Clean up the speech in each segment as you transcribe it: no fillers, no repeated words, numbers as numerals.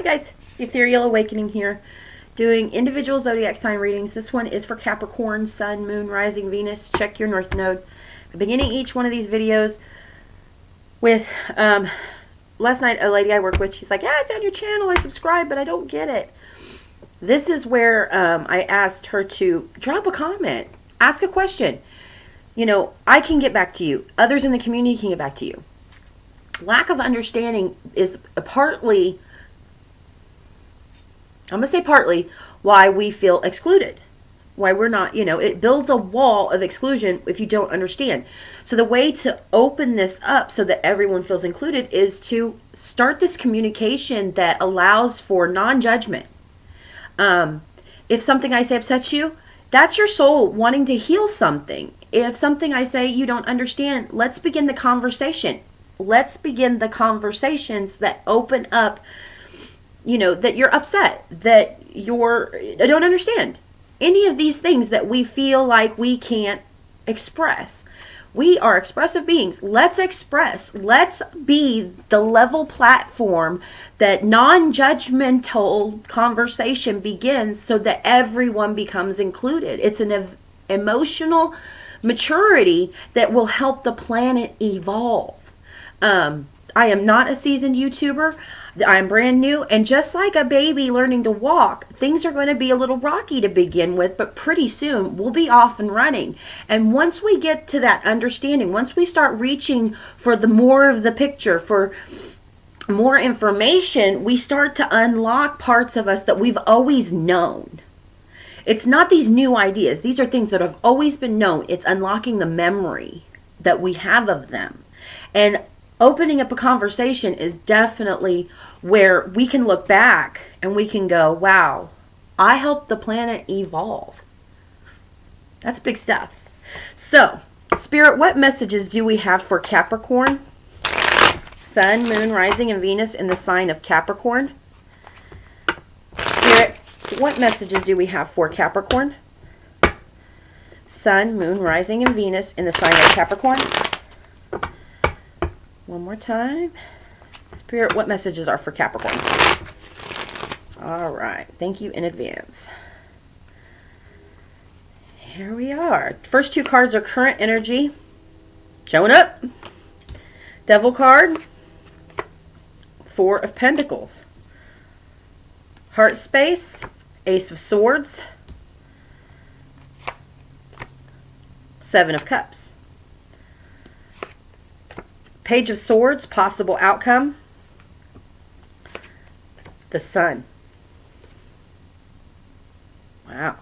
Hi guys, Ethereal Awakening here, doing individual zodiac sign readings. This one is for Capricorn, Sun, Moon, Rising, Venus. Check your North Node. I'm beginning each one of these videos with, last night a lady I work with, she's like, yeah, I found your channel, I subscribed, but I don't get it. This is where I asked her to drop a comment, ask a question. You know, I can get back to you. Others in the community can get back to you. Lack of understanding is partly, I'm going to say partly, why we feel excluded. Why we're not, you know, it builds a wall of exclusion if you don't understand. So the way to open this up so that everyone feels included is to start this communication that allows for non-judgment. If something I say upsets you, that's your soul wanting to heal something. If something I say you don't understand, let's begin the conversation. Let's begin the conversations that open up, you know, that you're upset, that I don't understand. Any of these things that we feel like we can't express. We are expressive beings. Let's express. Let's be the level platform that non-judgmental conversation begins so that everyone becomes included. It's an emotional maturity that will help the planet evolve. I am not a seasoned YouTuber. I'm brand new, and just like a baby learning to walk, things are going to be a little rocky to begin with, but pretty soon we'll be off and running. And once we get to that understanding, once we start reaching for the more of the picture, for more information, we start to unlock parts of us that we've always known. It's not these new ideas. These are things that have always been known. It's unlocking the memory that we have of them. And opening up a conversation is definitely where we can look back and we can go, wow, I helped the planet evolve. That's big stuff. So, Spirit, what messages do we have for Capricorn? Sun, Moon, Rising, and Venus in the sign of Capricorn. Spirit, what messages do we have for Capricorn? Sun, Moon, Rising, and Venus in the sign of Capricorn. One more time. Spirit, what messages are for Capricorn? All right. Thank you in advance. Here we are. First two cards are current energy. Showing up. Devil card. Four of Pentacles. Heart space. Ace of Swords. Seven of Cups. Page of Swords, possible outcome. The Sun. Wow.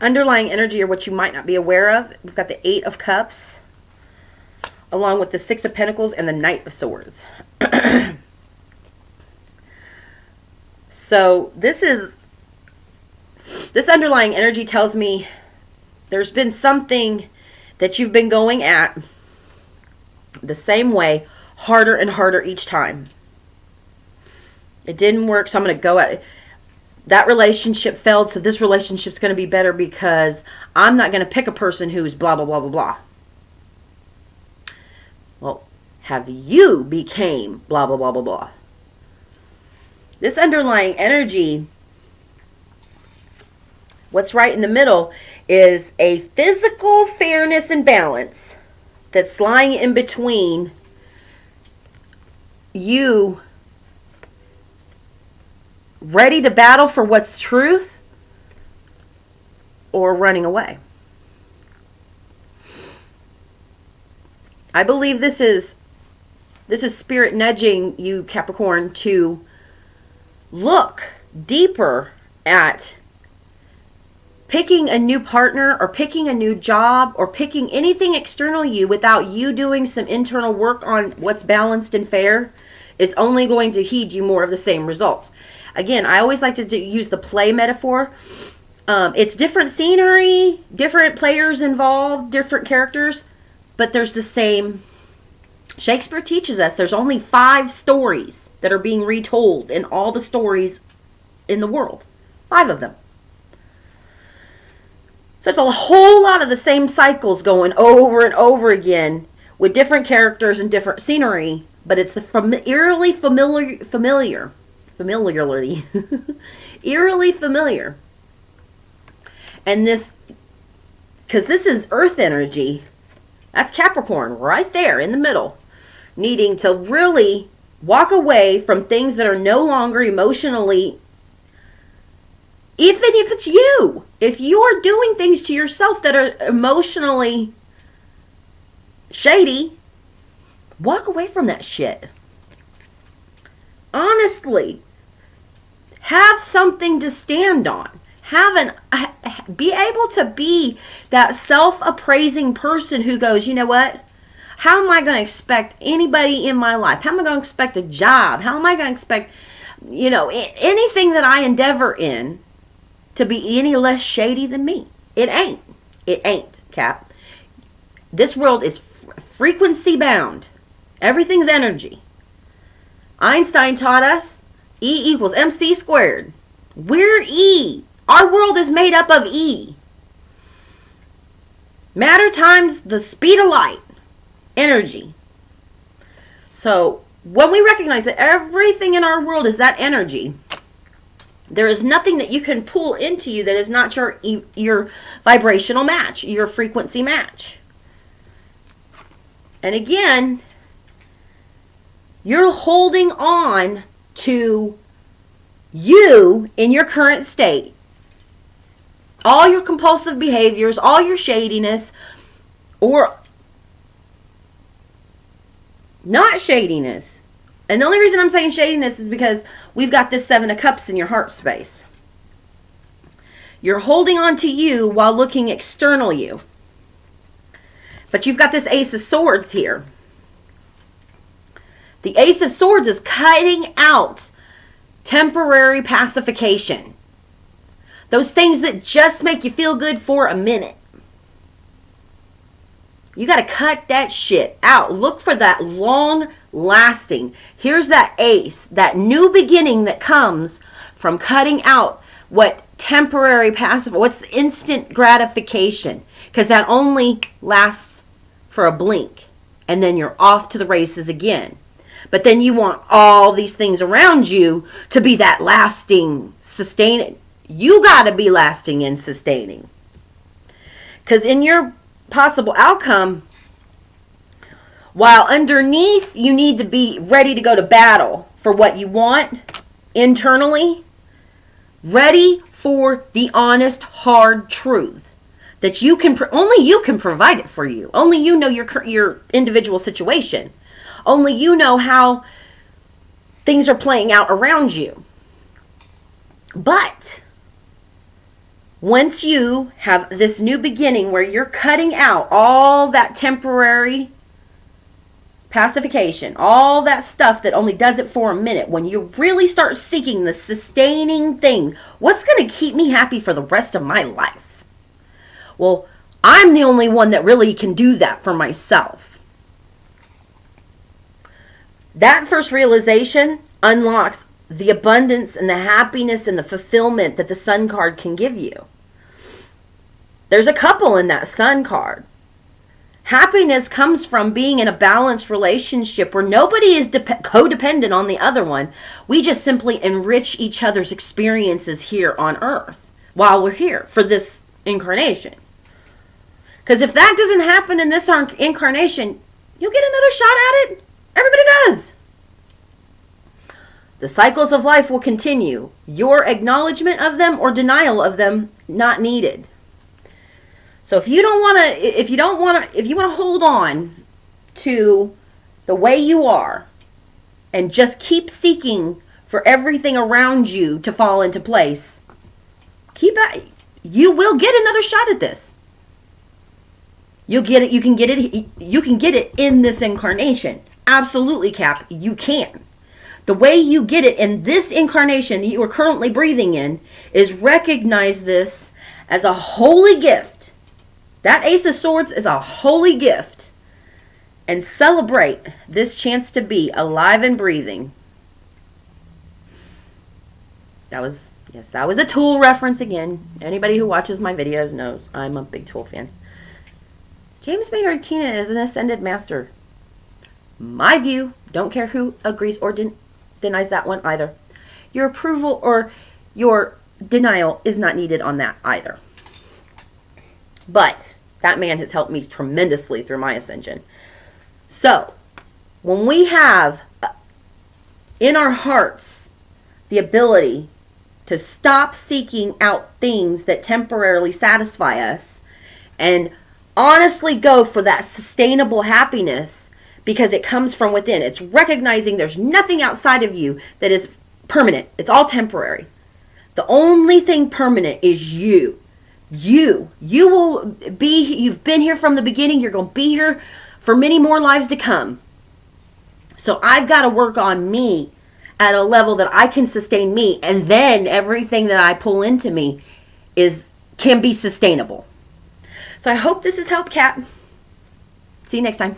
Underlying energy, or what you might not be aware of, we've got the Eight of Cups, along with the Six of Pentacles and the Knight of Swords. So this underlying energy tells me there's been something that you've been going at the same way, harder and harder each time. It didn't work, so I'm going to go at it. That relationship failed, so this relationship's going to be better because I'm not going to pick a person who's blah, blah, blah, blah, blah. Well, have you became blah, blah, blah, blah, blah. This underlying energy, what's right in the middle is a physical fairness and balance that's lying in between you ready to battle for what's truth or running away. I believe this is Spirit nudging you, Capricorn, to look deeper at picking a new partner or picking a new job or picking anything external you without you doing some internal work on what's balanced and fair is only going to heed you more of the same results. Again, I always like to use the play metaphor. It's different scenery, different players involved, different characters, but there's the same. Shakespeare teaches us there's only 5 stories that are being retold in all the stories in the world. 5 of them. So it's a whole lot of the same cycles going over and over again with different characters and different scenery, but it's the eerily familiar familiarly. Eerily familiar. And this, because this is earth energy, that's Capricorn right there in the middle, needing to really walk away from things that are no longer emotionally, even if it's you. If you're doing things to yourself that are emotionally shady, walk away from that shit. Honestly, have something to stand on. Be able to be that self-appraising person who goes, you know what? How am I going to expect anybody in my life? How am I going to expect a job? How am I going to expect, anything that I endeavor in to be any less shady than me? It ain't. It ain't, Cap. This world is frequency bound. Everything's energy. Einstein taught us E equals MC squared. We're E. Our world is made up of E. Matter times the speed of light. Energy. So when we recognize that everything in our world is that energy, there is nothing that you can pull into you that is not your vibrational match, your frequency match. And again, you're holding on to you in your current state. All your compulsive behaviors, all your shadiness, or not shadiness. And the only reason I'm saying shadiness is because we've got this 7 of Cups in your heart space. You're holding on to you while looking external you. But you've got this Ace of Swords here. The Ace of Swords is cutting out temporary pacification. Those things that just make you feel good for a minute. You got to cut that shit out. Look for that long lasting. Here's that ace, that new beginning that comes from cutting out what temporary passive, what's the instant gratification. Because that only lasts for a blink. And then you're off to the races again. But then you want all these things around you to be that lasting, sustaining. You got to be lasting and sustaining. Because in your possible outcome, while underneath you need to be ready to go to battle for what you want internally, ready for the honest, hard truth that you can only you can provide it for you. Only you know your individual situation. Only you know how things are playing out around you. But once you have this new beginning where you're cutting out all that temporary pacification, all that stuff that only does it for a minute, when you really start seeking the sustaining thing, what's going to keep me happy for the rest of my life? Well, I'm the only one that really can do that for myself. That first realization unlocks the abundance and the happiness and the fulfillment that the Sun card can give you. There's a couple in that Sun card. Happiness comes from being in a balanced relationship where nobody is codependent on the other one. We just simply enrich each other's experiences here on Earth while we're here for this incarnation. Because if that doesn't happen in this incarnation, you'll get another shot at it. Everybody does. The cycles of life will continue. Your acknowledgement of them or denial of them, not needed. So if you want to hold on to the way you are and just keep seeking for everything around you to fall into place, keep at it. You will get another shot at this. You'll get it. You can get it in this incarnation. Absolutely, Cap. You can. The way you get it in this incarnation that you are currently breathing in is recognize this as a holy gift. That Ace of Swords is a holy gift. And celebrate this chance to be alive and breathing. That was a Tool reference again. Anybody who watches my videos knows I'm a big Tool fan. James Maynard Keenan is an ascended master. My view, don't care who agrees or denies that one either. your approval or your denial is not needed on that either. But that man has helped me tremendously through my ascension. So, when we have in our hearts the ability to stop seeking out things that temporarily satisfy us and honestly go for that sustainable happiness because it comes from within. It's recognizing there's nothing outside of you that is permanent. It's all temporary. The only thing permanent is you. You will be, you've been here from the beginning. You're going to be here for many more lives to come. So I've got to work on me at a level that I can sustain me, and then everything that I pull into me can be sustainable. So I hope this has helped, Kat. See you next time.